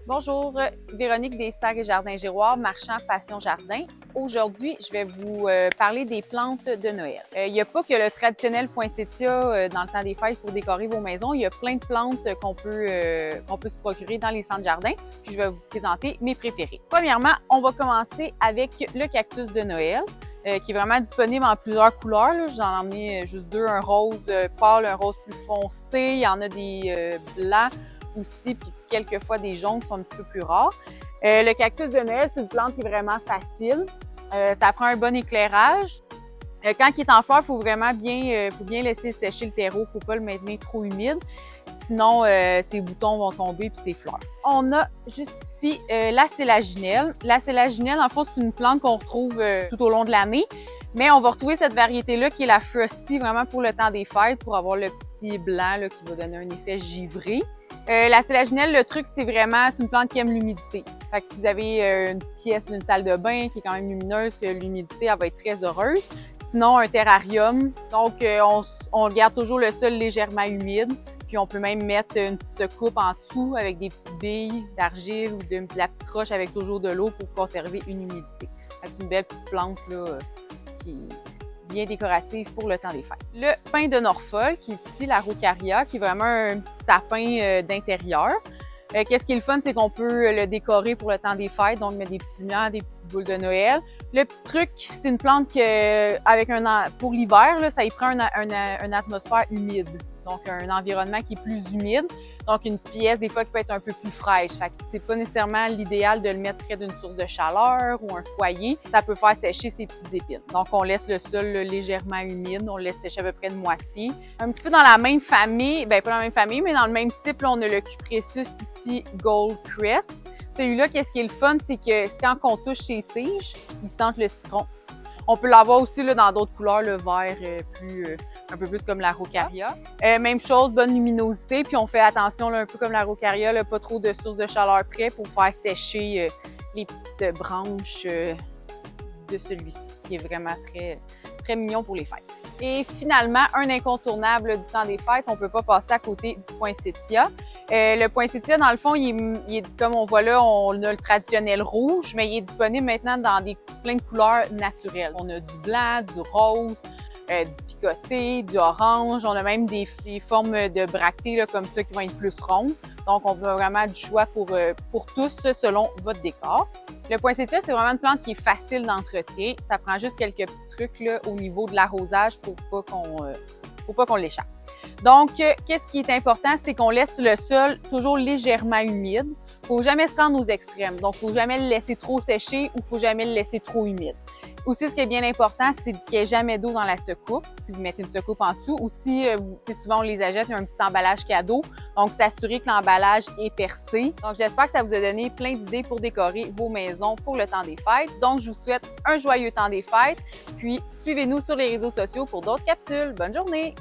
Bonjour, Véronique des Serres et Jardins Giroir, marchand Passion Jardin. Aujourd'hui, je vais vous parler des plantes de Noël. Il n'y a pas que le traditionnel poinsettia dans le temps des fêtes pour décorer vos maisons. Il y a plein de plantes qu'on peut se procurer dans les centres jardins. Puis je vais vous présenter mes préférés. Premièrement, on va commencer avec le cactus de Noël. Qui est vraiment disponible en plusieurs couleurs. J'en ai emmené juste deux, un rose pâle, un rose plus foncé. Il y en a des blancs aussi, puis quelquefois des jaunes qui sont un petit peu plus rares. Le cactus de Noël, c'est une plante qui est vraiment facile. Ça prend un bon éclairage. Quand il est en fleur, il faut vraiment bien laisser sécher le terreau. Il ne faut pas le maintenir trop humide. Sinon, ses boutons vont tomber puis ses fleurs. On a juste ici la sélaginelle. La sélaginelle, en fait, c'est une plante qu'on retrouve tout au long de l'année. Mais on va retrouver cette variété-là qui est la Frosty, vraiment pour le temps des fêtes, pour avoir le petit blanc là, qui va donner un effet givré. La sélaginelle, le truc, c'est une plante qui aime l'humidité. Fait que si vous avez une pièce d'une salle de bain qui est quand même lumineuse, l'humidité, elle va être très heureuse. Sinon, un terrarium. Donc, on garde toujours le sol légèrement humide. Puis on peut même mettre une petite coupe en dessous avec des petites billes d'argile ou de la petite roche avec toujours de l'eau pour conserver une humidité. C'est une belle petite plante là, qui est bien décorative pour le temps des fêtes. Le pin de Norfolk, qui est ici la Raucaria, qui est vraiment un petit sapin d'intérieur. Qu'est-ce qui est le fun, c'est qu'on peut le décorer pour le temps des fêtes, donc mettre des petites lumières, des petites boules de Noël. Le petit truc, c'est une plante pour l'hiver, ça y prend une atmosphère humide. Donc, un environnement qui est plus humide. Donc, une pièce, des fois, qui peut être un peu plus fraîche. Fait que c'est pas nécessairement l'idéal de le mettre près d'une source de chaleur ou un foyer. Ça peut faire sécher ses petites épines. Donc, on laisse le sol légèrement humide. On le laisse sécher à peu près de moitié. Un petit peu dans la même famille, pas dans la même famille, mais dans le même type, là, on a le Cupressus ici, Gold Crest. Celui-là, qu'est-ce qui est le fun, c'est que quand on touche ses tiges, il sent le citron. On peut l'avoir aussi là, dans d'autres couleurs, le vert un peu plus comme la Raucaria. Même chose, bonne luminosité, puis on fait attention là, un peu comme la Raucaria, là, pas trop de sources de chaleur près pour faire sécher les petites branches de celui-ci, qui est vraiment très, très mignon pour les fêtes. Et finalement, un incontournable du temps des fêtes, on ne peut pas passer à côté du poinsettia. Le poinsettia, dans le fond, il est, comme on voit là, on a le traditionnel rouge, mais il est disponible maintenant dans plein de couleurs naturelles. On a du blanc, du rose, du picoté, du orange. On a même des formes de bractées là, comme ça qui vont être plus rondes. Donc, on a vraiment du choix pour tous selon votre décor. Le poinsettia, c'est vraiment une plante qui est facile d'entretien. Ça prend juste quelques petits trucs là, au niveau de l'arrosage pour pas qu'on l'échappe. Donc, qu'est-ce qui est important, c'est qu'on laisse le sol toujours légèrement humide. Faut jamais se rendre aux extrêmes. Donc, faut jamais le laisser trop sécher ou faut jamais le laisser trop humide. Aussi, ce qui est bien important, c'est qu'il n'y ait jamais d'eau dans la secoupe, si vous mettez une secoupe en dessous. Ou si, souvent on les achète, il y a un petit emballage cadeau. Donc, s'assurer que l'emballage est percé. Donc, j'espère que ça vous a donné plein d'idées pour décorer vos maisons pour le temps des fêtes. Donc, je vous souhaite un joyeux temps des fêtes. Puis, suivez-nous sur les réseaux sociaux pour d'autres capsules. Bonne journée!